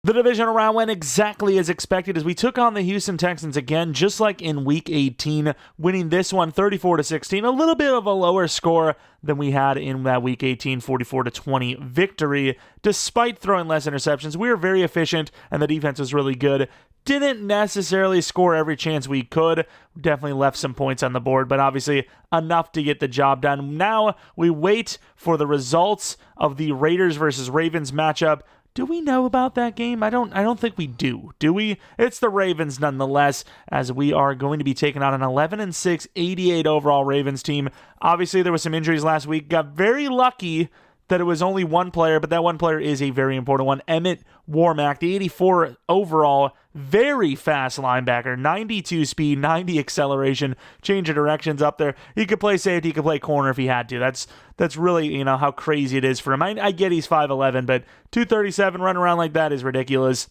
The divisional round went exactly as expected as we took on the Houston Texans again, just like in Week 18, winning this one 34-16, a little bit of a lower score than we had in that Week 18 44-20 victory. Despite throwing less interceptions, we were very efficient and the defense was really good. Didn't necessarily score every chance we could. Definitely left some points on the board, but obviously enough to get the job done. Now we wait for the results of the Raiders versus Ravens matchup. Do we know about that game? I don't think we do. Do we? It's the Ravens nonetheless, as we are going to be taking on an 11-6, 88 overall Ravens team. Obviously, there was some injuries last week. Got very lucky that it was only one player, but that one player is a very important one. Emmett Warmack, the 84 overall, very fast linebacker, 92 speed, 90 acceleration, change of directions up there. He could play safety, he could play corner if he had to. That's really, how crazy it is for him. I get he's 5'11", but 237 running around like that is ridiculous.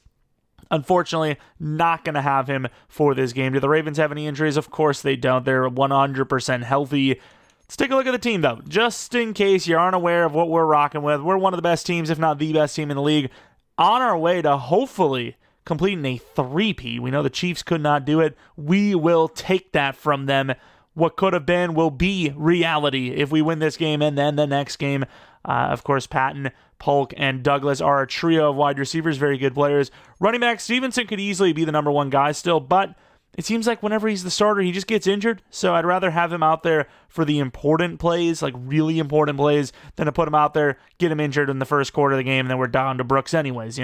Unfortunately, not going to have him for this game. Do the Ravens have any injuries? Of course they don't. They're 100% healthy. Let's take a look at the team, though. Just in case you aren't aware of what we're rocking with, we're one of the best teams, if not the best team in the league, on our way to hopefully completing a three-peat. We know the Chiefs could not do it. We will take that from them. What could have been will be reality if we win this game and then the next game. Of course, Patton, Polk, and Douglas are a trio of wide receivers, very good players. Running back Stevenson could easily be the number one guy still, but it seems like whenever he's the starter, he just gets injured. So I'd rather have him out there for the important plays, like really important plays, than to put him out there, get him injured in the first quarter of the game, and then we're down to Brooks anyways,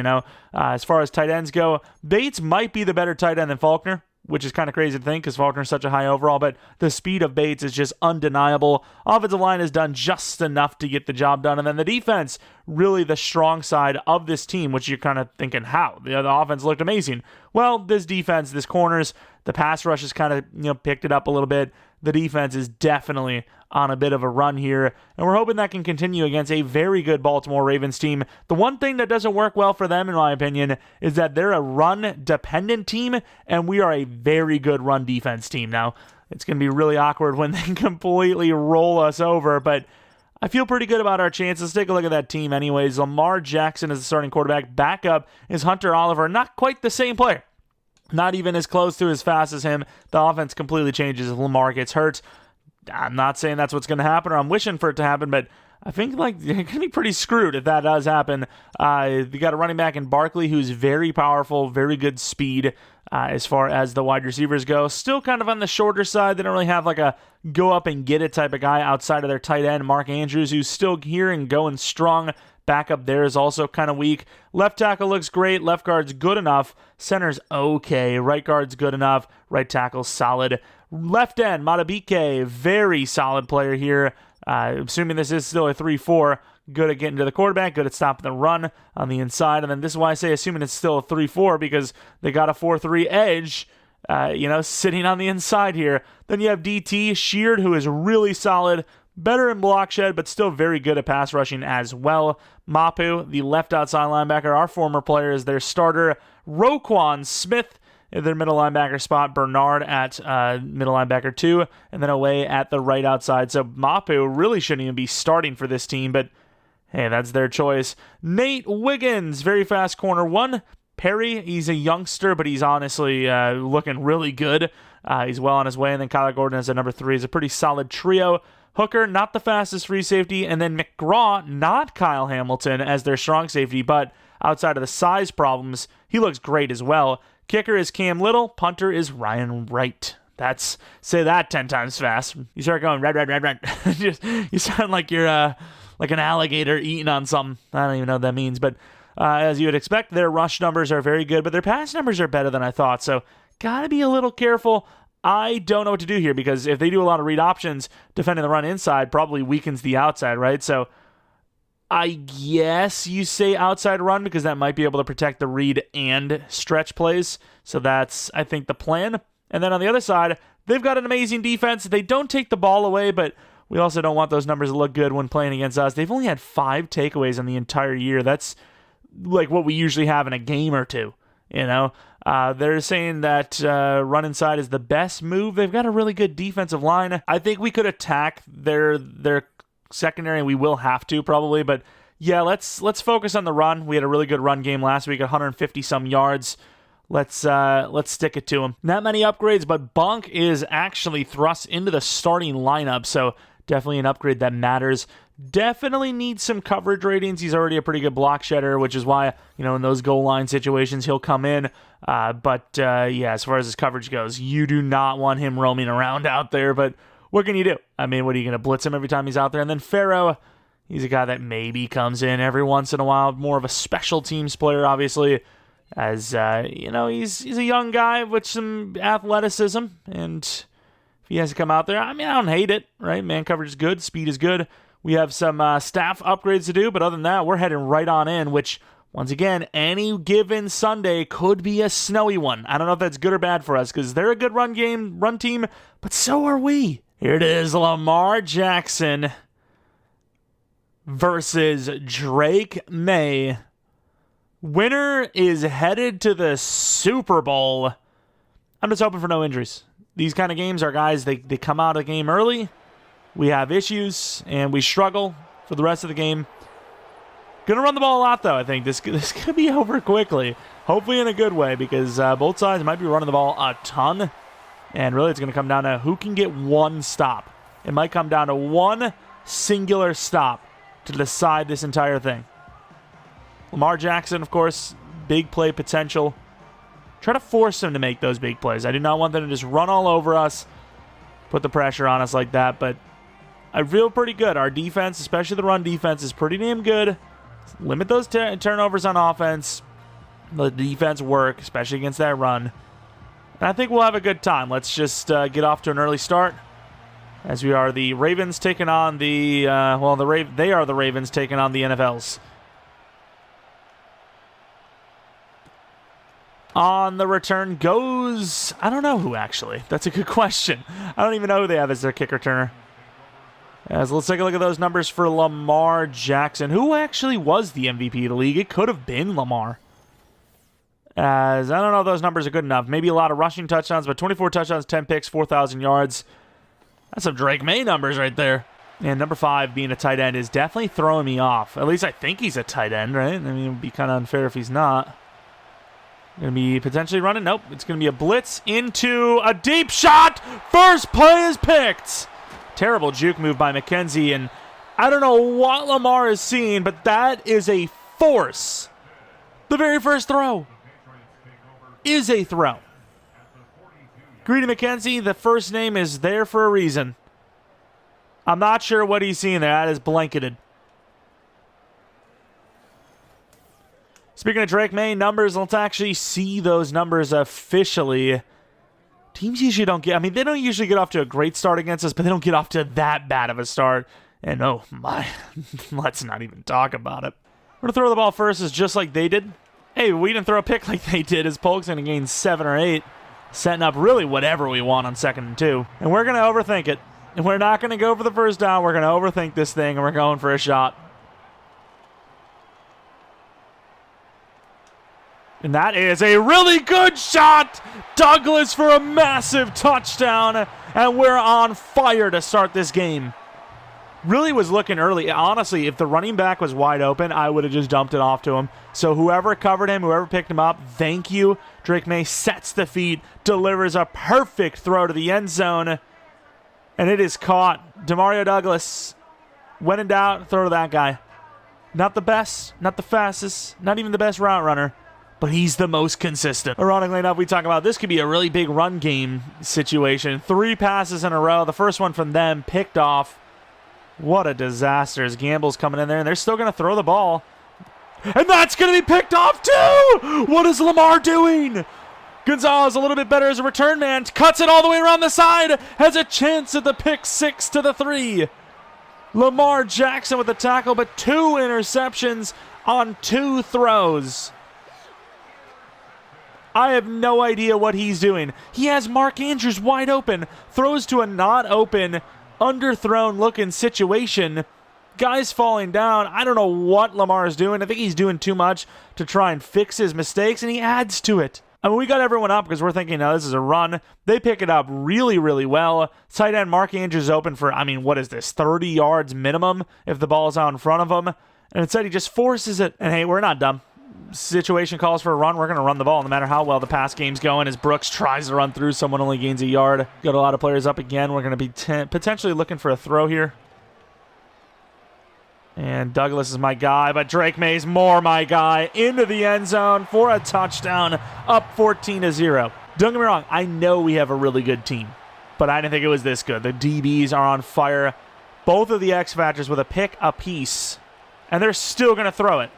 As far as tight ends go, Bates might be the better tight end than Faulkner, which is kind of crazy to think because Faulkner's such a high overall, but the speed of Bates is just undeniable. Offensive line has done just enough to get the job done, and then the defense, really the strong side of this team, which you're kind of thinking, how? The offense looked amazing. Well, this defense, this corners, the pass rush has kind of, picked it up a little bit. The defense is definitely on a bit of a run here, and we're hoping that can continue against a very good Baltimore Ravens team. The one thing that doesn't work well for them, in my opinion, is that they're a run-dependent team, and we are a very good run defense team. Now, it's going to be really awkward when they completely roll us over, but I feel pretty good about our chances. Let's take a look at that team anyways. Lamar Jackson is the starting quarterback. Backup is Hunter Oliver. Not quite the same player. Not even as close to as fast as him. The offense completely changes if Lamar gets hurt. I'm not saying that's what's going to happen, or I'm wishing for it to happen, but I think you're going to be pretty screwed if that does happen. You got a running back in Barkley who's very powerful, very good speed as far as the wide receivers go. Still kind of on the shorter side. They don't really have like a go up and get it type of guy outside of their tight end, Mark Andrews, who's still here and going strong. Backup there is also kind of weak. Left tackle looks great. Left guard's good enough. Center's okay. Right guard's good enough. Right tackle's solid. Left end, Matabike, very solid player here. Assuming this is still a 3-4. Good at getting to the quarterback. Good at stopping the run on the inside. And then this is why I say assuming it's still a 3-4 because they got a 4-3 edge, sitting on the inside here. Then you have DT Sheard, who is really solid. Better in block shed, but still very good at pass rushing as well. Mapu, the left outside linebacker, our former player, is their starter. Roquan Smith in their middle linebacker spot. Bernard at middle linebacker 2, and then away at the right outside. So Mapu really shouldn't even be starting for this team, but hey, that's their choice. Nate Wiggins, very fast corner 1. Perry, he's a youngster, but he's honestly looking really good. He's well on his way. And then Kyler Gordon as a number 3 is a pretty solid trio. Hooker, not the fastest free safety, and then McGraw, not Kyle Hamilton, as their strong safety, but outside of the size problems, he looks great as well. Kicker is Cam Little, punter is Ryan Wright. Say that 10 times fast. You start going, red. You sound like you're like an alligator eating on something. I don't even know what that means, but as you would expect, their rush numbers are very good, but their pass numbers are better than I thought, so gotta be a little careful. I don't know what to do here because if they do a lot of read options, defending the run inside probably weakens the outside, right? So I guess you say outside run because that might be able to protect the read and stretch plays. So that's, I think, the plan. And then on the other side, they've got an amazing defense. They don't take the ball away, but we also don't want those numbers to look good when playing against us. They've only had 5 takeaways in the entire year. That's like what we usually have in a game or two, They're saying that run inside is the best move. They've got a really good defensive line. I think we could attack their secondary. We will have to probably, but yeah, let's focus on the run. We had a really good run game last week, 150 some yards. Let's stick it to him. Not many upgrades, but Bunk is actually thrust into the starting lineup, so definitely an upgrade that matters. Definitely needs some coverage ratings. He's already a pretty good block shedder, which is why, in those goal line situations, he'll come in. But as far as his coverage goes, you do not want him roaming around out there, but what can you do? I mean, what are you going to blitz him every time he's out there? And then Farrow, he's a guy that maybe comes in every once in a while, more of a special teams player, obviously, as, he's a young guy with some athleticism, and if he has to come out there, I don't hate it, right? Man coverage is good, speed is good. We have some staff upgrades to do, but other than that, we're heading right on in, which, once again, any given Sunday could be a snowy one. I don't know if that's good or bad for us, because they're a good run team, but so are we. Here it is, Lamar Jackson versus Drake May. Winner is headed to the Super Bowl. I'm just hoping for no injuries. These kind of games are guys, they come out of the game early. We have issues, and we struggle for the rest of the game. Going to run the ball a lot, though, I think. This could be over quickly. Hopefully in a good way, because both sides might be running the ball a ton. And really, it's going to come down to who can get one stop. It might come down to one singular stop to decide this entire thing. Lamar Jackson, of course, big play potential. Try to force him to make those big plays. I do not want them to just run all over us, put the pressure on us like that, but I feel pretty good. Our defense, especially the run defense, is pretty damn good. Limit those turnovers on offense. Let the defense work, especially against that run. And I think we'll have a good time. Let's just get off to an early start, as we are the Ravens taking on the they are the Ravens taking on the NFLs. On the return goes, I don't know who, actually. That's a good question. I don't even know who they have as their kick returner. As let's take a look at those numbers for Lamar Jackson. Who actually was the MVP of the league? It could have been Lamar. As I don't know if those numbers are good enough. Maybe a lot of rushing touchdowns, but 24 touchdowns, 10 picks, 4,000 yards. That's some Drake May numbers right there. And number 5 being a tight end is definitely throwing me off. At least I think he's a tight end, right? I mean, it would be kind of unfair if he's not. Going to be potentially running. Nope. It's going to be a blitz into a deep shot. First play is picked. Terrible juke move by McKenzie. And I don't know what Lamar is seeing, but that is a force. The very first throw is a throw. Greedy McKenzie, the first name is there for a reason. I'm not sure what he's seeing there. That is blanketed. Speaking of Drake May numbers, let's actually see those numbers officially. Teams usually don't get, they don't usually get off to a great start against us, but they don't get off to that bad of a start. And oh my, let's not even talk about it. We're going to throw the ball first, is just like they did. Hey, we didn't throw a pick like they did, as Polk's going to gain 7 or 8, setting up really whatever we want on 2nd and 2. And we're going to overthink it. And we're not going to go for the first down. We're going to overthink this thing, and we're going for a shot. And that is a really good shot. Douglas for a massive touchdown. And we're on fire to start this game. Really was looking early. Honestly, if the running back was wide open, I would have just dumped it off to him. So whoever covered him, whoever picked him up, thank you. Drake May sets the feet, delivers a perfect throw to the end zone. And it is caught. Demario Douglas, when in doubt, throw to that guy. Not the best, not the fastest, not even the best route runner, but he's the most consistent. Ironically enough, we talk about this could be a really big run game situation. 3 passes in a row. The first one from them picked off. What a disaster as Gamble's coming in there, and they're still going to throw the ball. And that's going to be picked off too! What is Lamar doing? Gonzalez a little bit better as a return man. Cuts it all the way around the side. Has a chance at the pick 6 to the 3. Lamar Jackson with the tackle, but 2 interceptions on 2 throws. I have no idea what he's doing. He has Mark Andrews wide open. Throws to a not open, underthrown looking situation. Guys falling down. I don't know what Lamar is doing. I think he's doing too much to try and fix his mistakes, and he adds to it. We got everyone up because we're thinking, now this is a run. They pick it up really, really well. Tight end Mark Andrews open for, what is this, 30 yards minimum if the ball is out in front of him. And instead, he just forces it. And hey, we're not dumb. Situation calls for a run. We're going to run the ball no matter how well the pass game's going. As Brooks tries to run through, someone only gains a yard. Got a lot of players up again. We're going to be potentially looking for a throw here. And Douglas is my guy, but Drake May's more my guy. Into the end zone for a touchdown, up 14-0. Don't get me wrong, I know we have a really good team, but I didn't think it was this good. The DBs are on fire. Both of the X Factors with a pick apiece, and they're still going to throw it.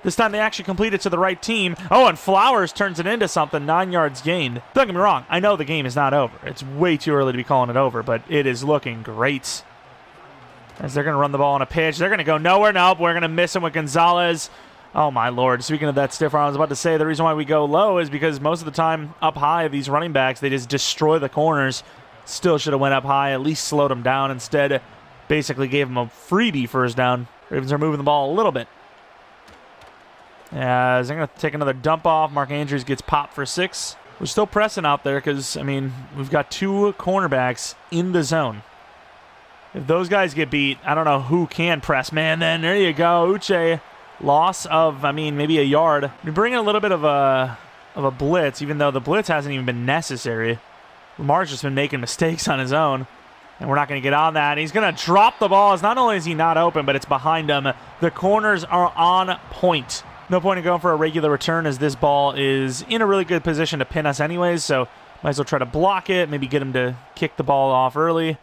This time they actually complete it to the right team. Oh, and Flowers turns it into something, 9 yards gained. Don't get me wrong, I know the game is not over. It's way too early to be calling it over, but it is looking great. As they're going to run the ball on a pitch. They're going to go nowhere. Nope, we're going to miss him with Gonzalez. Oh, my Lord. Speaking of that stiff arm, I was about to say the reason why we go low is because most of the time up high, these running backs, they just destroy the corners. Still should have went up high, at least slowed them down. Instead, basically gave them a freebie first down. Ravens are moving the ball a little bit. As they're going to take another dump off. Mark Andrews gets popped for 6. We're still pressing out there because, I mean, we've got 2 cornerbacks in the zone. If those guys get beat, I don't know who can press. Man, then there you go. Uche, loss of, I mean, maybe a yard. We bring in a little bit of a blitz, even though the blitz hasn't even been necessary. Lamar's just been making mistakes on his own, and we're not going to get on that. He's going to drop the ball. As not only is he not open, but it's behind him. The corners are on point. No point in going for a regular return as this ball is in a really good position to pin us anyways, so might as well try to block it, maybe get him to kick the ball off early.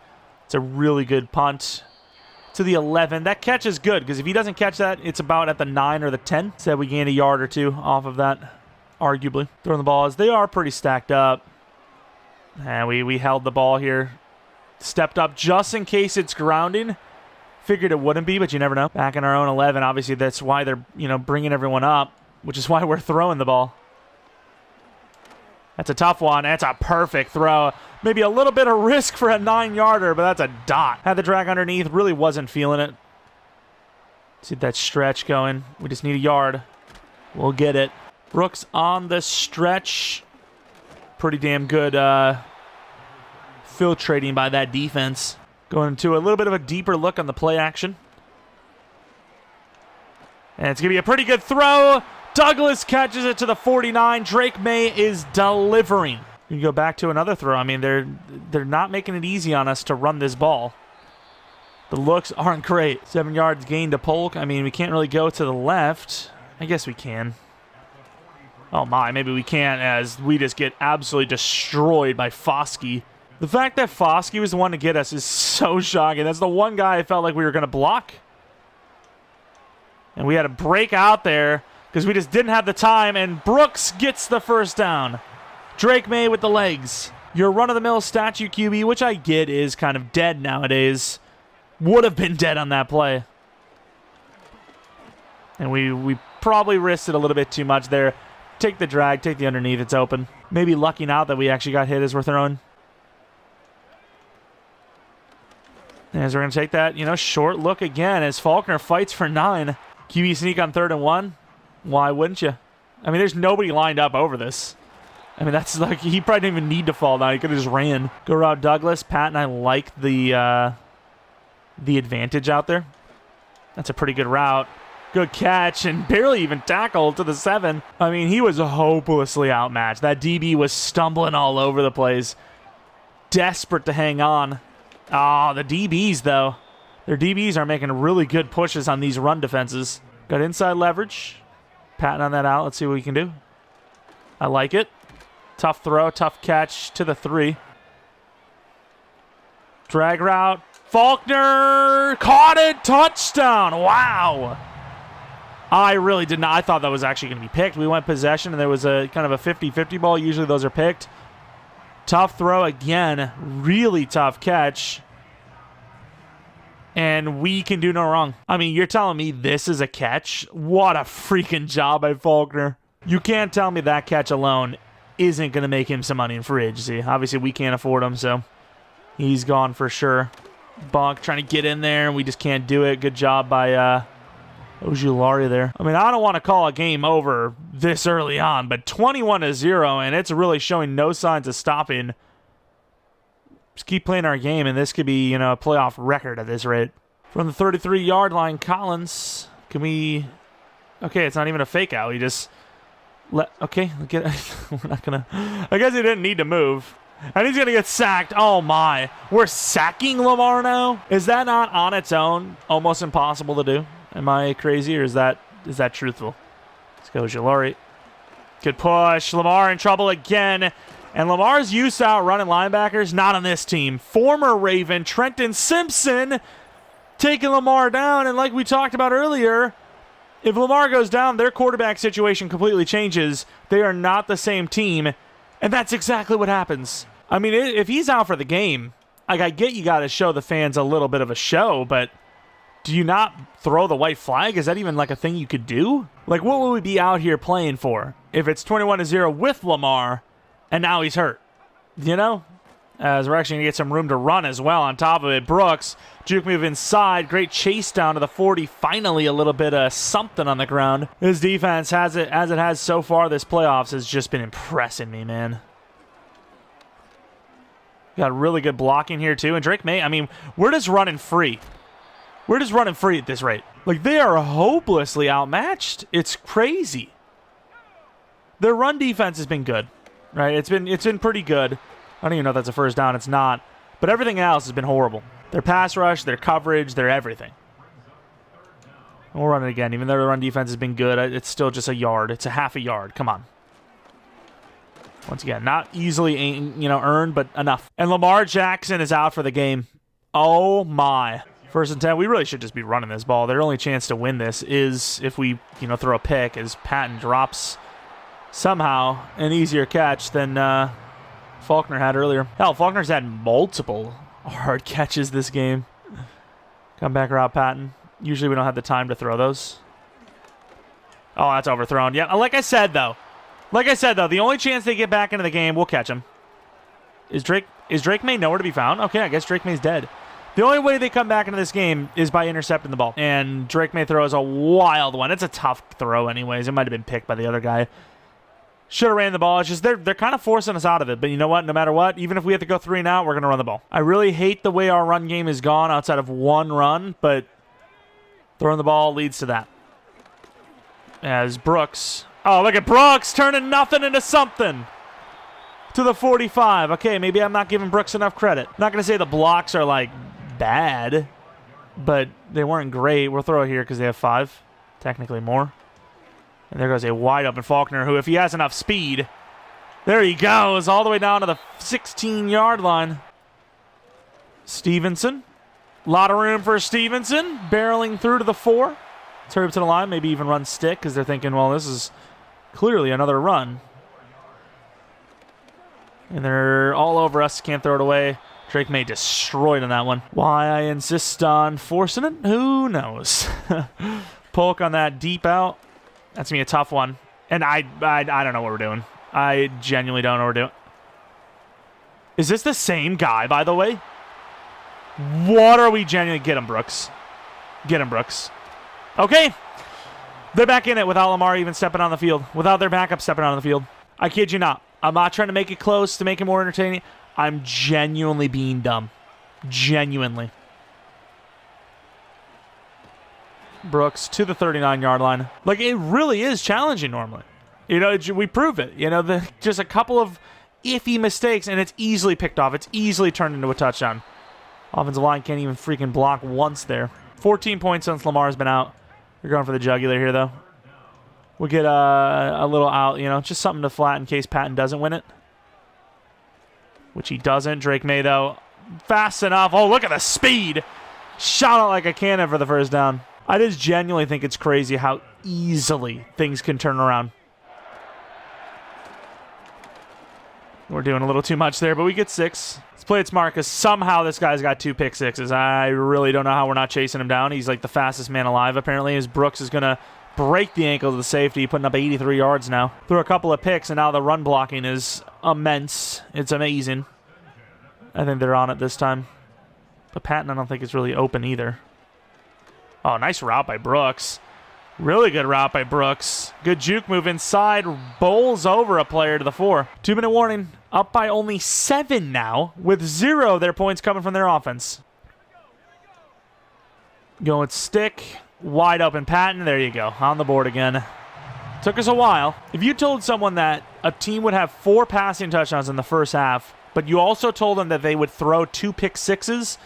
It's a really good punt to the 11. That catch is good because if he doesn't catch that, it's about at the 9 or the 10. So we gained a yard or 2 off of that, arguably. Throwing the ball as they are pretty stacked up. And we held the ball here. Stepped up just in case it's grounding. Figured it wouldn't be, but you never know. Back in our own 11, obviously that's why they're bringing everyone up, which is why we're throwing the ball. That's a tough one. That's a perfect throw. Maybe a little bit of risk for a 9-yarder, but that's a dot. Had the drag underneath. Really wasn't feeling it. See that stretch going. We just need a yard. We'll get it. Brooks on the stretch. Pretty damn good filtrating by that defense. Going into a little bit of a deeper look on the play action. And it's going to be a pretty good throw. Douglas catches it to the 49. Drake May is delivering. You can go back to another throw. I mean, they're not making it easy on us to run this ball. The looks aren't great. 7 yards gained to Polk. I mean, we can't really go to the left. I guess we can. Oh my, maybe we can't as we just get absolutely destroyed by Foskey. The fact that Foskey was the one to get us is so shocking. That's the one guy I felt like we were going to block. And we had to break out there because we just didn't have the time, and Brooks gets the first down. Drake May with the legs. Your run-of-the-mill statue QB, which I get is kind of dead nowadays, would have been dead on that play. And we probably risked it a little bit too much there. Take the drag, take the underneath, it's open. Maybe lucking out that we actually got hit as we're throwing. As we're going to take that, short look again as Faulkner fights for 9. QB sneak on 3rd and 1. Why wouldn't you? I mean, there's nobody lined up over this. I mean, that's like, he probably didn't even need to fall down. He could have just ran. Go route Douglas. Pat and I like the advantage out there. That's a pretty good route. Good catch and barely even tackled to the 7. I mean, he was hopelessly outmatched. That DB was stumbling all over the place. Desperate to hang on. Oh, the DBs, though. Their DBs are making really good pushes on these run defenses. Got inside leverage. Patting on that out. Let's see what we can do. I like it. Tough throw, tough catch to the 3. Drag route. Faulkner caught it. Touchdown. Wow. I really did not. I thought that was actually going to be picked. We went possession, and there was a kind of a 50-50 ball. Usually those are picked. Tough throw again. Really tough catch. And we can do no wrong. I mean, you're telling me this is a catch? What a freaking job by Faulkner. You can't tell me that catch alone isn't going to make him some money in free agency. Obviously, we can't afford him, so he's gone for sure. Bonk trying to get in there, and we just can't do it. Good job by Ojulari there. I mean, I don't want to call a game over this early on, but 21-0, and it's really showing no signs of stopping. Just keep playing our game, and this could be, a playoff record at this rate. From the 33-yard line, Collins Can we... Okay, it's not even a fake out. He just... Okay, we're not going to... I guess he didn't need to move. And he's going to get sacked. Oh, my. We're sacking Lamar now? Is that not on its own almost impossible to do? Am I crazy, or is that truthful? Let's go, Jalari. Good push. Lamar in trouble again. And Lamar's used to outrunning linebackers. Not on this team. Former Raven Trenton Simpson taking Lamar down. And like we talked about earlier, if Lamar goes down, their quarterback situation completely changes. They are not the same team. And that's exactly what happens. I mean, if he's out for the game, like, I get you got to show the fans a little bit of a show, but do you not throw the white flag? Is that even like a thing you could do? Like, what would we be out here playing for if it's 21-0 with Lamar and now he's hurt? You know? As we're actually going to get some room to run as well on top of it. Brooks, juke move inside. Great chase down to the 40. Finally, a little bit of something on the ground. His defense, as it has so far this playoffs, has just been impressing me, man. Got really good blocking here, too. And Drake May, I mean, we're just running free. We're just running free at this rate. Like, they are hopelessly outmatched. It's crazy. Their run defense has been good, right? It's been pretty good. I don't even know if that's a first down. It's not. But everything else has been horrible. Their pass rush, their coverage, their everything. We'll run it again. Even though the run defense has been good, it's still just a yard. It's a half a yard. Come on. Once again, not easily, earned, but enough. And Lamar Jackson is out for the game. Oh, my. 1st and 10. We really should just be running this ball. Their only chance to win this is if we, throw a pick, as Patton drops somehow an easier catch than Faulkner had earlier. Hell, Faulkner's had multiple hard catches this game. Come back route, Patton. Usually we don't have the time to throw those. Oh, that's overthrown. Yeah, like I said, though, the only chance they get back into the game, we'll catch him. Is Drake May nowhere to be found? Okay, I guess Drake May's dead. The only way they come back into this game is by intercepting the ball. And Drake May throws a wild one. It's a tough throw anyways. It might have been picked by the other guy. Should have ran the ball. It's just they're kind of forcing us out of it. But you know what? No matter what, even if we have to go 3 and out, we're going to run the ball. I really hate the way our run game is gone outside of one run, but throwing the ball leads to that. As Brooks... Oh, look at Brooks turning nothing into something. To the 45. Okay, maybe I'm not giving Brooks enough credit. I'm not going to say the blocks are, like, bad, but they weren't great. We'll throw it here because they have 5. Technically more. And there goes a wide open Faulkner, who, if he has enough speed, there he goes, all the way down to the 16-yard line. Stevenson. A lot of room for Stevenson. Barreling through to the 4. Let's hurry up to the line, maybe even run stick, because they're thinking, well, this is clearly another run. And they're all over us. Can't throw it away. Drake May destroyed on that one. Why I insist on forcing it? Who knows? Polk on that deep out. That's going to be a tough one. And I don't know what we're doing. I genuinely don't know what we're doing. Is this the same guy, by the way? What are we genuinely... Get him, Brooks. Get him, Brooks. Okay. They're back in it without Lamar even stepping on the field. Without their backup stepping on the field. I kid you not. I'm not trying to make it close to make it more entertaining. I'm genuinely being dumb. Genuinely. Brooks to the 39-yard line. Like, it really is challenging normally. We prove it. Just a couple of iffy mistakes, and it's easily picked off. It's easily turned into a touchdown. Offensive line can't even freaking block once there. 14 points since Lamar's been out. You're going for the jugular here, though. We'll get a little out, just something to flat in case Patton doesn't win it. Which he doesn't. Drake May, though, fast enough. Oh, look at the speed. Shot out like a cannon for the first down. I just genuinely think it's crazy how easily things can turn around. We're doing a little too much there, but we get 6. Let's play it smart, because somehow this guy's got 2 pick sixes. I really don't know how we're not chasing him down. He's like the fastest man alive, apparently, as Brooks is going to break the ankle of the safety, putting up 83 yards now. Threw a couple of picks, and now the run blocking is immense. It's amazing. I think they're on it this time. But Patton, I don't think is really open either. Oh, nice route by Brooks. Really good route by Brooks. Good juke move inside. Bowls over a player to the 4. 2-minute warning. Up by only 7 now, with 0 of their points coming from their offense. Going stick. Wide open Patton. There you go. On the board again. Took us a while. If you told someone that a team would have 4 passing touchdowns in the first half, but you also told them that they would throw 2 pick sixes,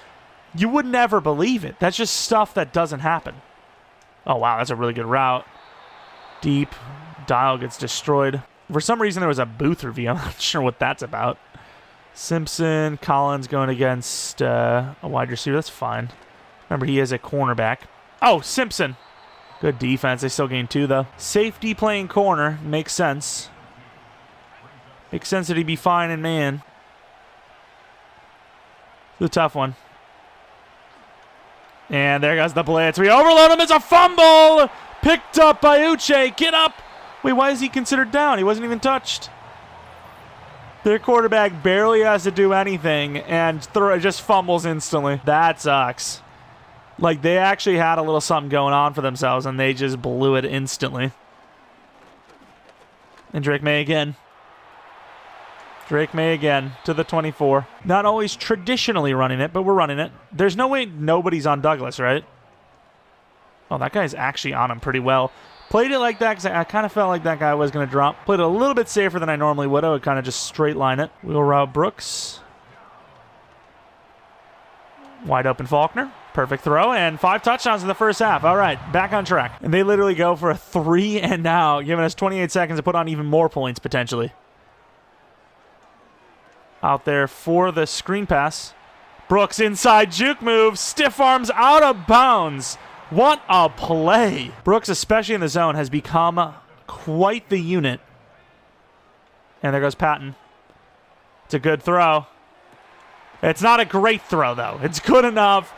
you would never believe it. That's just stuff that doesn't happen. Oh, wow. That's a really good route. Deep. Dial gets destroyed. For some reason, there was a booth review. I'm not sure what that's about. Simpson. Collins going against a wide receiver. That's fine. Remember, he is a cornerback. Oh, Simpson. Good defense. They still gained 2, though. Safety playing corner. Makes sense. Makes sense that he'd be fine in man. It's a tough one. And there goes the blitz. We overload him. It's a fumble. Picked up by Uche. Get up. Wait, why is he considered down? He wasn't even touched. Their quarterback barely has to do anything and just fumbles instantly. That sucks. Like, they actually had a little something going on for themselves, and they just blew it instantly. And Drake May again. Drake May again to the 24. Not always traditionally running it, but we're running it. There's no way nobody's on Douglas, right? Oh, that guy's actually on him pretty well. Played it like that because I kind of felt like that guy was going to drop. Played it a little bit safer than I normally would. I would kind of just straight line it. Wheel route Brooks. Wide open Faulkner. Perfect throw, and 5 touchdowns in the first half. All right, back on track. And they literally go for a 3 and out, giving us 28 seconds to put on even more points, potentially. Out there for the screen pass. Brooks inside, juke move, stiff arms out of bounds. What a play. Brooks, especially in the zone, has become quite the unit. And there goes Patton. It's a good throw. It's not a great throw, though. It's good enough.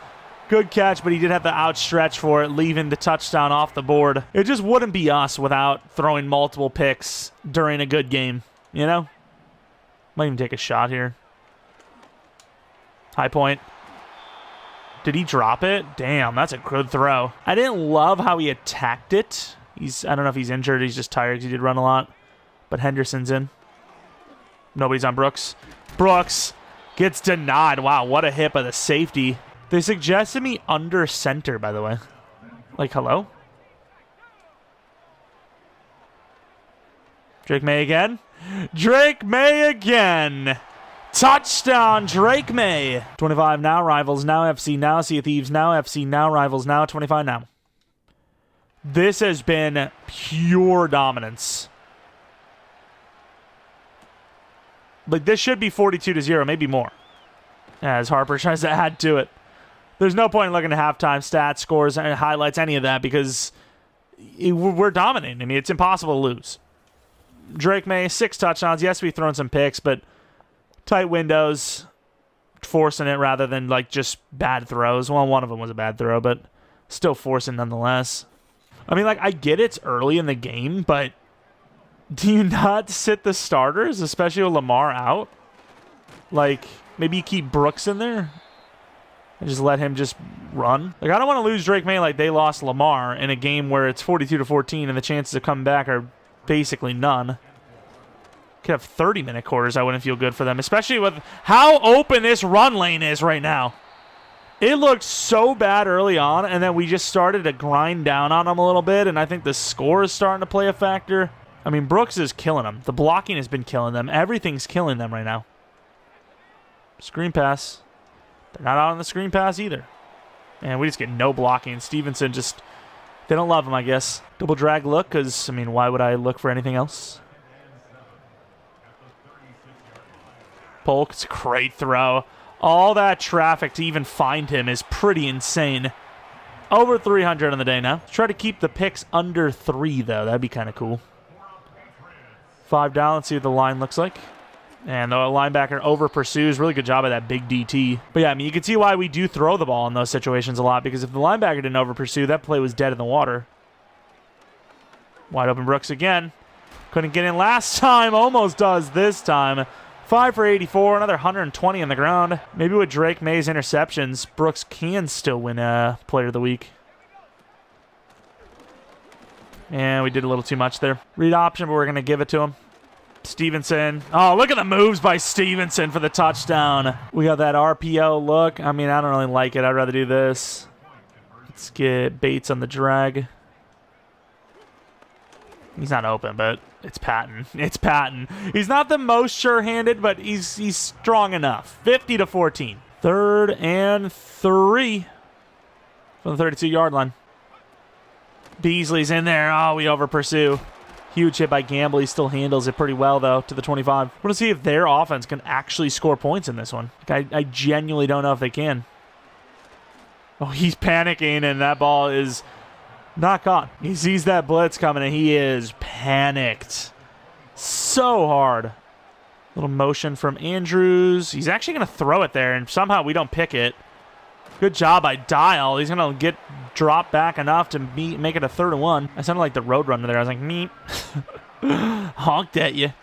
Good catch, but he did have to outstretch for it, leaving the touchdown off the board. It just wouldn't be us without throwing multiple picks during a good game, you know? Might even take a shot here. High point. Did he drop it? Damn, that's a good throw. I didn't love how he attacked it. I don't know if he's injured. He's just tired because he did run a lot. But Henderson's in. Nobody's on Brooks. Brooks gets denied. Wow, what a hit by the safety. They suggested me under center, by the way. Like, hello? Drake May again. Drake May again. Touchdown, Drake May. 25 now, Rivals now, FC now, Sea of Thieves now, FC now, Rivals now, 25 now. This has been pure dominance. Like, this should be 42-0, maybe more. As Harper tries to add to it. There's no point in looking at halftime stats, scores, and highlights, any of that, because we're dominating. I mean, it's impossible to lose. Drake May, 6 touchdowns. Yes, we've thrown some picks, but tight windows, forcing it rather than, like, just bad throws. Well, one of them was a bad throw, but still forcing nonetheless. I mean, like, I get it's early in the game, but do you not sit the starters, especially with Lamar out? Like, maybe you keep Brooks in there and just let him just run. Like, I don't want to lose Drake May like they lost Lamar in a game where it's 42-14 and the chances of coming back are basically none. Could have 30-minute quarters. I wouldn't feel good for them, especially with how open this run lane is right now. It looked so bad early on, and then we just started to grind down on them a little bit, and I think the score is starting to play a factor. I mean, Brooks is killing them. The blocking has been killing them. Everything's killing them right now. Screen pass. They're not out on the screen pass either. And we just get no blocking. Stevenson just, they don't love him, I guess. Double drag look, because, I mean, why would I look for anything else? Polk, it's a great throw. All that traffic to even find him is pretty insane. Over 300 on the day now. Let's try to keep the picks under 3, though. That'd be kind of cool. 5 down. Let's see what the line looks like. And the linebacker over pursues. Really good job of that big DT. But yeah, I mean, you can see why we do throw the ball in those situations a lot, because if the linebacker didn't over pursue, that play was dead in the water. Wide open Brooks again. Couldn't get in last time. Almost does this time. 5 for 84. Another 120 on the ground. Maybe with Drake May's interceptions, Brooks can still win Player of the Week. And we did a little too much there. Read option, but we're going to give it to him. Stevenson. Oh, look at the moves by Stevenson for the touchdown. We got that RPO look. I mean, I don't really like it. I'd rather do this. Let's get Bates on the drag. He's not open, but it's Patton. It's Patton. He's not the most sure-handed, but he's strong enough. 50-14. 3rd and 3 from the 32-yard line. Beasley's in there. Oh, we over-pursue. Huge hit by Gamble. He still handles it pretty well, though, to the 25. We're going to see if their offense can actually score points in this one. I genuinely don't know if they can. Oh, he's panicking, and that ball is not caught. He sees that blitz coming, and he is panicked. So hard. Little motion from Andrews. He's actually going to throw it there, and somehow we don't pick it. Good job by Dial. He's going to get dropped back enough to make it a 3rd and 1. I sounded like the road runner there. I was like, meep. Honked at you.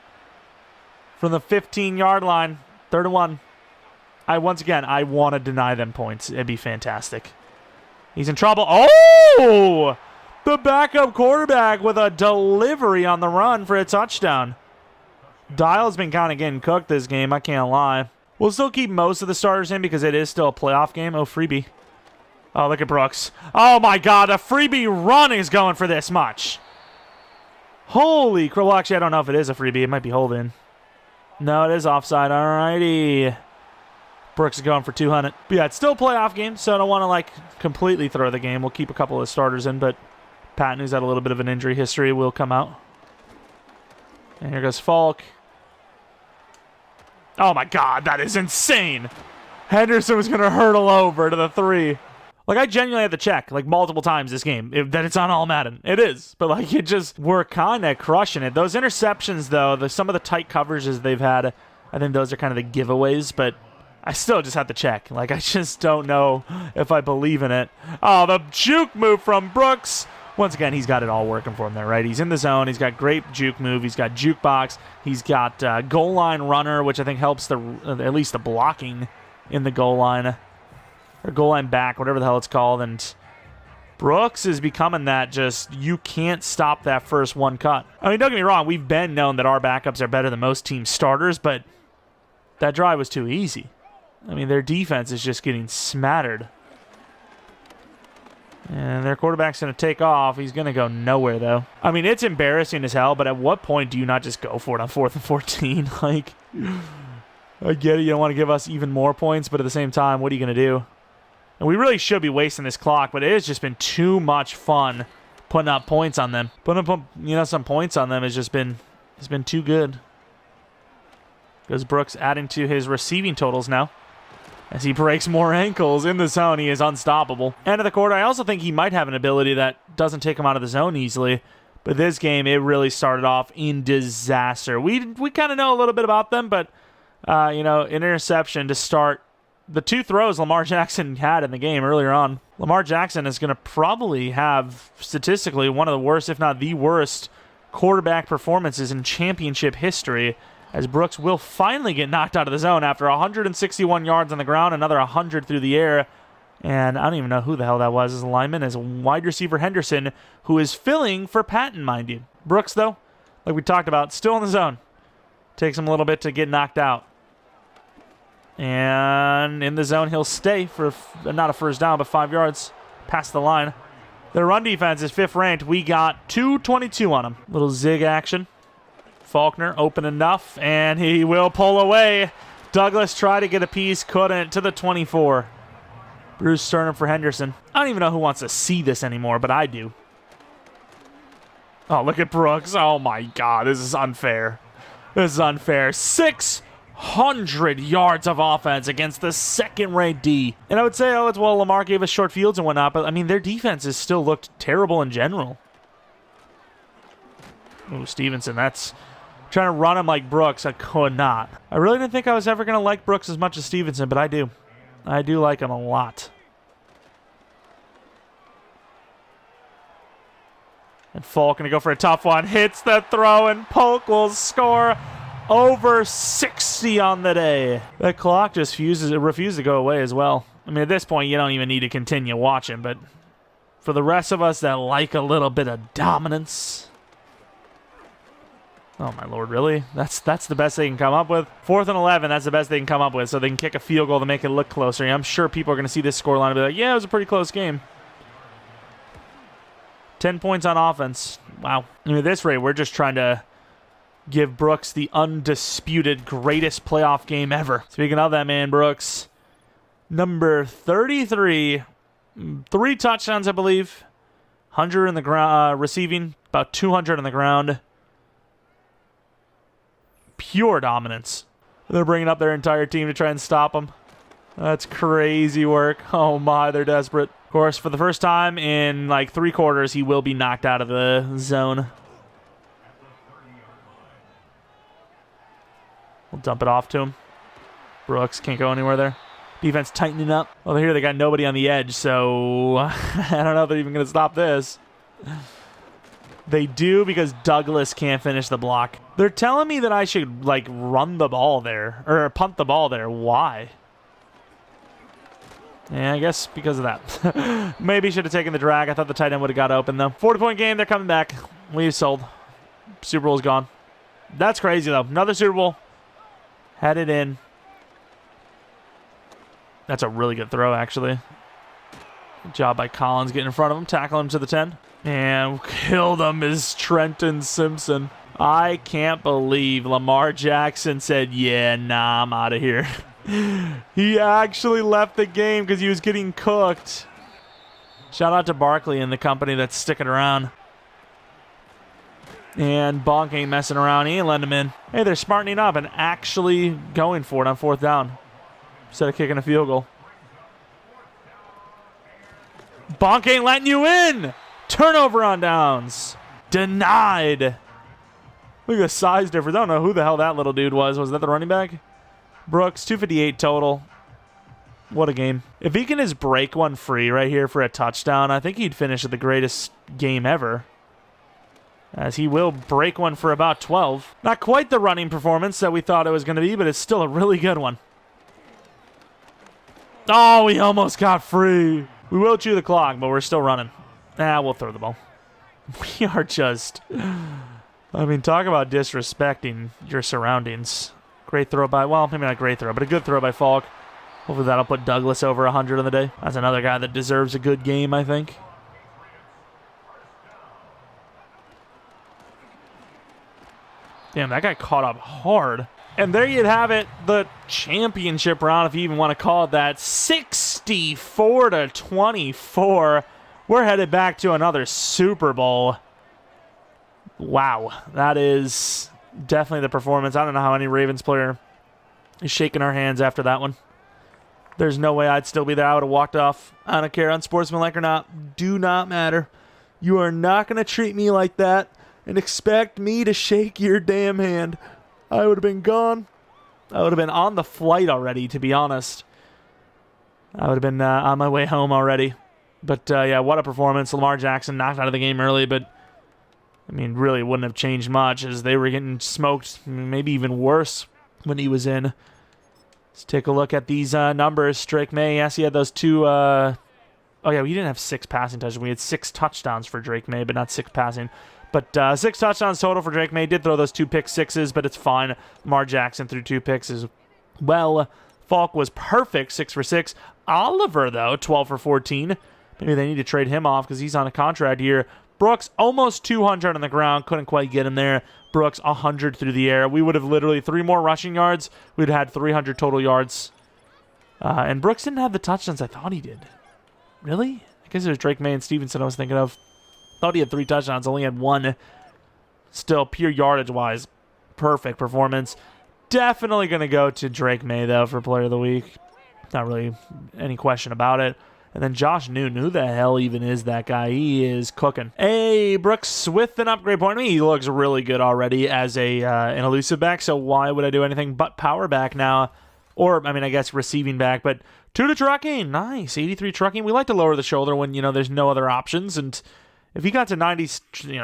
From the 15-yard line, 3rd and 1. I want to deny them points. It'd be fantastic. He's in trouble. Oh! The backup quarterback with a delivery on the run for a touchdown. Dial's been kind of getting cooked this game, I can't lie. We'll still keep most of the starters in because it is still a playoff game. Oh, freebie. Oh, look at Brooks. Oh, my God. A freebie run is going for this much. Holy crap. Well, actually, I don't know if it is a freebie. It might be holding. No, it is offside. All righty. Brooks is going for 200. But yeah, it's still a playoff game, so I don't want to, completely throw the game. We'll keep a couple of starters in, but Patton, who's had a little bit of an injury history, will come out. And here goes Falk. Oh, my God, that is insane. Henderson was going to hurdle over to the 3. I genuinely had to check, multiple times this game, that it's on all Madden. It is. But, we're kind of crushing it. Those interceptions, though, some of the tight coverages they've had, I think those are kind of the giveaways, but I still just have to check. I just don't know if I believe in it. Oh, the juke move from Brooks. Once again, he's got it all working for him there, right? He's in the zone. He's got great juke move. He's got jukebox. He's got goal line runner, which I think helps at least the blocking in the goal line. Or goal line back, whatever the hell it's called. And Brooks is becoming that you can't stop that first one cut. I mean, don't get me wrong. We've been known that our backups are better than most team starters, but that drive was too easy. I mean, their defense is just getting smattered. And their quarterback's going to take off. He's going to go nowhere, though. I mean, it's embarrassing as hell, but at what point do you not just go for it on 4th and 14? I get it. You don't want to give us even more points, but at the same time, what are you going to do? And we really should be wasting this clock, but it has just been too much fun putting up points on them. Putting up, some points on them has been too good. Goes Brooks adding to his receiving totals now. As he breaks more ankles in the zone, he is unstoppable. End of the quarter, I also think he might have an ability that doesn't take him out of the zone easily. But this game, it really started off in disaster. We kind of know a little bit about them, but, an interception to start the 2 throws Lamar Jackson had in the game earlier on. Lamar Jackson is going to probably have, statistically, one of the worst, if not the worst, quarterback performances in championship history, as Brooks will finally get knocked out of the zone after 161 yards on the ground, another 100 through the air. And I don't even know who the hell that was as a lineman, as wide receiver Henderson, who is filling for Patton, mind you. Brooks, though, like we talked about, still in the zone. Takes him a little bit to get knocked out. And in the zone, he'll stay for not a first down, but 5 yards past the line. Their run defense is 5th ranked. We got 222 on them. Little zig action. Faulkner open enough, and he will pull away. Douglas tried to get a piece, couldn't, to the 24. Bruce Sternum for Henderson. I don't even know who wants to see this anymore, but I do. Oh, look at Brooks. Oh, my God. This is unfair. This is unfair. 600 yards of offense against the 2nd-ranked D. And I would say, Lamar gave us short fields and whatnot, but, I mean, their defenses still looked terrible in general. Ooh, Stevenson, that's... Trying to run him like Brooks, I could not. I really didn't think I was ever going to like Brooks as much as Stevenson, but I do. I do like him a lot. And Falk going to go for a tough one. Hits the throw, and Polk will score over 60 on the day. That clock just refused to go away as well. I mean, at this point, you don't even need to continue watching, but for the rest of us that like a little bit of dominance... Oh, my Lord, really? That's the best they can come up with? 4th and 11, that's the best they can come up with, so they can kick a field goal to make it look closer. I'm sure people are going to see this scoreline and be like, yeah, it was a pretty close game. 10 points on offense. Wow. I mean, at this rate, we're just trying to give Brooks the undisputed greatest playoff game ever. Speaking of that man, Brooks, number 33, 3 touchdowns, I believe. 100 in the ground, receiving, about 200 on the ground. Pure dominance. They're bringing up their entire team to try and stop him. That's crazy work. Oh my, they're desperate. Of course, for the first time in like 3 quarters, he will be knocked out of the zone. We'll dump it off to him. Brooks can't go anywhere there. Defense tightening up. Well, here they got nobody on the edge, so I don't know if they're even going to stop this. They do because Douglas can't finish the block. They're telling me that I should, like, run the ball there, or punt the ball there. Why? Yeah, I guess because of that. Maybe should have taken the drag. I thought the tight end would have got open, though. 40-point game. They're coming back. We've sold. Super Bowl's gone. That's crazy, though. Another Super Bowl. Headed in. That's a really good throw, actually. Good job by Collins getting in front of him, tackling him to the 10. And killed him is Trenton Simpson. I can't believe Lamar Jackson said, yeah, nah, I'm out of here. He actually left the game because he was getting cooked. Shout out to Barkley and the company that's sticking around. And Bonk ain't messing around. He ain't letting him in. Hey, they're smartening up and actually going for it on 4th down instead of kicking a field goal. Bonk ain't letting you in. Turnover on downs. Denied. Look at the size difference. I don't know who the hell that little dude was. Was that the running back? Brooks, 258 total. What a game. If he can just break one free right here for a touchdown, I think he'd finish at the greatest game ever. As he will break one for about 12. Not quite the running performance that we thought it was going to be, but it's still a really good one. Oh, he almost got free. We will chew the clock, but we're still running. We'll throw the ball. We are just... I mean, talk about disrespecting your surroundings. Great throw by... Well, maybe not great throw, but a good throw by Falk. Hopefully that'll put Douglas over 100 on the day. That's another guy that deserves a good game, I think. Damn, that guy caught up hard. And there you have it, the championship round, if you even want to call it that. 64-24. We're headed back to another Super Bowl. Wow, that is definitely the performance. I don't know how any Ravens player is shaking our hands after that one. There's no way I'd still be there. I would have walked off. I don't care, unsportsmanlike or not. Do not matter. You are not going to treat me like that and expect me to shake your damn hand. I would have been gone. I would have been on the flight already, to be honest. I would have been on my way home already. But, yeah, what a performance. Lamar Jackson knocked out of the game early, but, I mean, really wouldn't have changed much as they were getting smoked, maybe even worse when he was in. Let's take a look at these numbers. Drake May, yes, he had those 2... oh, yeah, we didn't have 6 passing touchdowns. We had 6 touchdowns for Drake May, but not 6 passing. But 6 touchdowns total for Drake May. Did throw those 2 pick sixes, but it's fine. Lamar Jackson threw 2 picks as well. Falk was perfect, 6 for 6. Oliver, though, 12 for 14. Maybe they need to trade him off because he's on a contract here. Brooks, almost 200 on the ground. Couldn't quite get him there. Brooks, 100 through the air. We would have literally 3 more rushing yards. We'd have had 300 total yards. And Brooks didn't have the touchdowns I thought he did. Really? I guess it was Drake May and Stevenson I was thinking of. Thought he had 3 touchdowns, only had 1. Still, pure yardage-wise, perfect performance. Definitely going to go to Drake May, though, for Player of the Week. Not really any question about it. And then Josh Newton, who the hell even is that guy? He is cooking. Hey, Brooks with an upgrade point. I mean, he looks really good already as an elusive back, so why would I do anything but power back now? Or, I mean, I guess receiving back, but 2 to trucking. Nice, 83 trucking. We like to lower the shoulder when, there's no other options, and if he got to 90,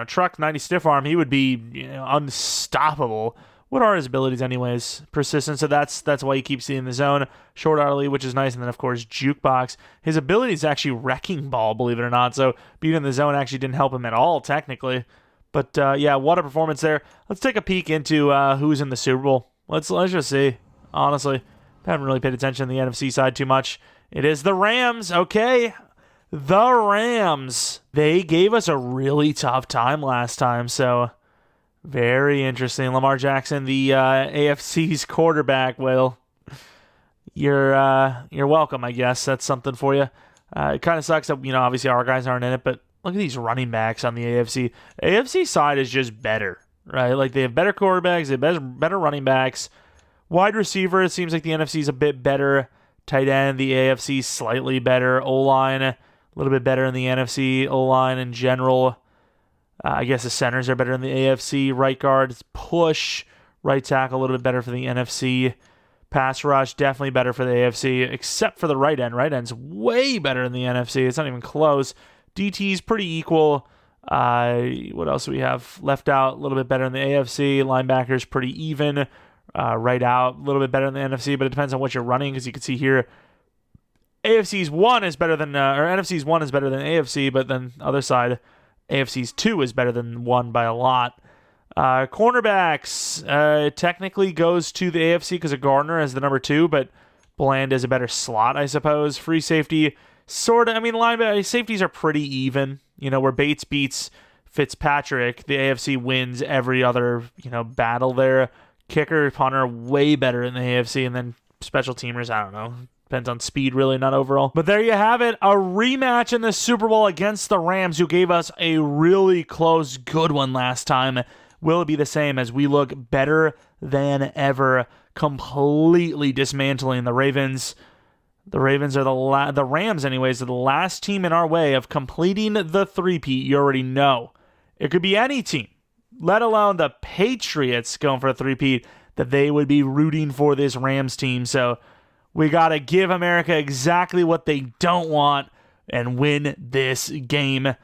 truck, 90 stiff arm, he would be unstoppable. What are his abilities anyways? Persistence, so that's why he keeps it in the zone. Short early, which is nice, and then, of course, jukebox. His ability is actually wrecking ball, believe it or not, so being in the zone actually didn't help him at all, technically. But, yeah, what a performance there. Let's take a peek into who's in the Super Bowl. Let's just see, honestly. I haven't really paid attention to the NFC side too much. It is the Rams, okay. The Rams, they gave us a really tough time last time, so very interesting. Lamar Jackson, the AFC's quarterback, Will. You're welcome, I guess. That's something for you. It kind of sucks that, obviously our guys aren't in it, but look at these running backs on the AFC. AFC side is just better, right? Like, they have better quarterbacks, they have better running backs. Wide receiver, it seems like the NFC is a bit better. Tight end, the AFC slightly better. O-line, a little bit better in the NFC. O-line in general. I guess the centers are better in the AFC. Right guard, push. Right tackle, a little bit better for the NFC. Pass rush, definitely better for the AFC, except for the right end. Right end's way better in the NFC. It's not even close. DT's pretty equal. What else do we have left out? A little bit better in the AFC. Linebackers pretty even. Right out, a little bit better in the NFC, but it depends on what you're running, because you can see here, NFC's 1 is better than AFC, but then other side, AFC's 2 is better than 1 by a lot. Cornerbacks technically goes to the AFC because of Gardner as the number 2, but Bland is a better slot, I suppose. Free safety, linebacker safeties are pretty even. Where Bates beats Fitzpatrick, the AFC wins every other battle there. Kicker, punter, way better in the AFC, and then special teamers, I don't know. Depends on speed, really, not overall. But there you have it, a rematch in the Super Bowl against the Rams, who gave us a really close, good one last time. Will it be the same as we look better than ever, completely dismantling the Ravens? The Ravens are the Rams, anyways, are the last team in our way of completing the three-peat. You already know. It could be any team, let alone the Patriots going for a three-peat, that they would be rooting for this Rams team. So we got to give America exactly what they don't want and win this game.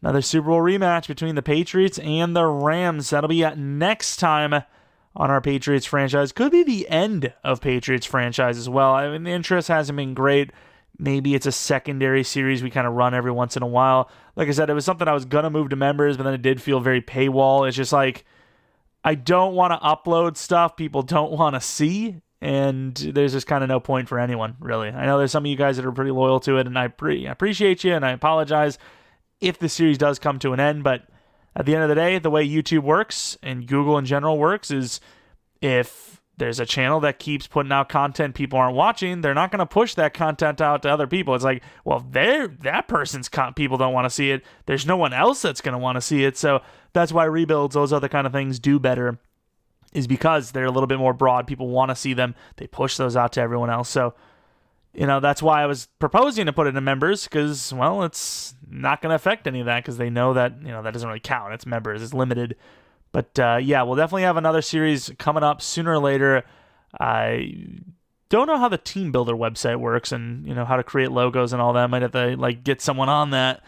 Another Super Bowl rematch between the Patriots and the Rams. That'll be next time on our Patriots franchise. Could be the end of Patriots franchise as well. The interest hasn't been great. Maybe it's a secondary series we kind of run every once in a while. Like I said, it was something I was going to move to members, but then it did feel very paywall. It's just like, I don't want to upload stuff people don't want to see, and there's just kind of no point for anyone, really. I know there's some of you guys that are pretty loyal to it, and I appreciate you, and I apologize if the series does come to an end, but at the end of the day, the way YouTube works, and Google in general works, is if there's a channel that keeps putting out content people aren't watching, they're not going to push that content out to other people. It's like, well, that person's people don't want to see it, there's no one else that's going to want to see it. So that's why rebuilds, those other kind of things do better, is because they're a little bit more broad. People want to see them. They push those out to everyone else. So, that's why I was proposing to put it in members, because, well, it's not going to affect any of that, because they know that, that doesn't really count. It's members. It's limited. But, yeah, we'll definitely have another series coming up sooner or later. I don't know how the Team Builder website works and, how to create logos and all that. I might have to, get someone on that.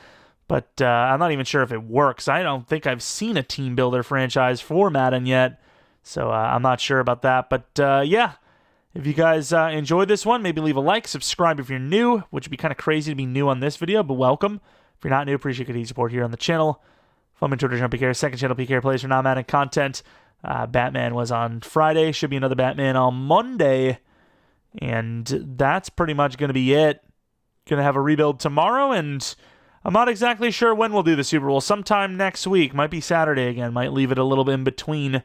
But I'm not even sure if it works. I don't think I've seen a Team Builder franchise for Madden yet. So I'm not sure about that. But, yeah, if you guys enjoyed this one, maybe leave a like, subscribe if you're new, which would be kind of crazy to be new on this video, but welcome. If you're not new, appreciate your support here on the channel. Follow me on Twitter, Jeromepkr, second channel, PK Plays for non-Madden content. Batman was on Friday. Should be another Batman on Monday. And that's pretty much going to be it. Going to have a rebuild tomorrow, and I'm not exactly sure when we'll do the Super Bowl. Sometime next week. Might be Saturday again. Might leave it a little bit in between.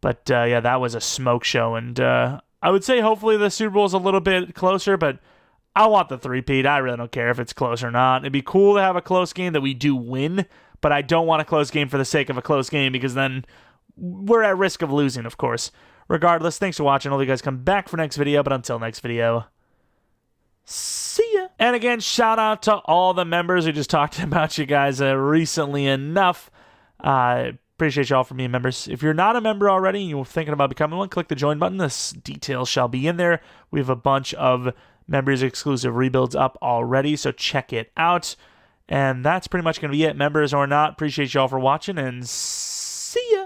But, yeah, that was a smoke show. And I would say hopefully the Super Bowl is a little bit closer, but I want the three-peat. I really don't care if it's close or not. It'd be cool to have a close game that we do win, but I don't want a close game for the sake of a close game, because then we're at risk of losing, of course. Regardless, thanks for watching. I hope you guys come back for next video, but until next video, see ya. And again, shout out to all the members. We just talked about you guys recently enough. Appreciate y'all for being members. If you're not a member already and you're thinking about becoming one, click the join button. This details shall be in there. We have a bunch of members exclusive rebuilds up already, so check it out. And that's pretty much going to be it. Members or not, appreciate y'all for watching, and see ya.